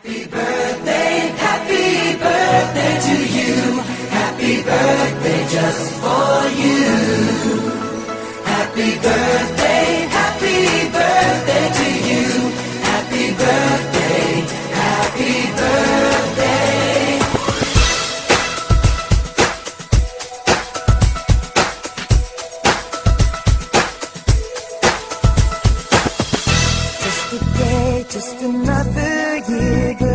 Happy birthday to you. Happy birthday just for you. Happy birthday to you. Happy birthday, happy birthday. Just a day, just another year.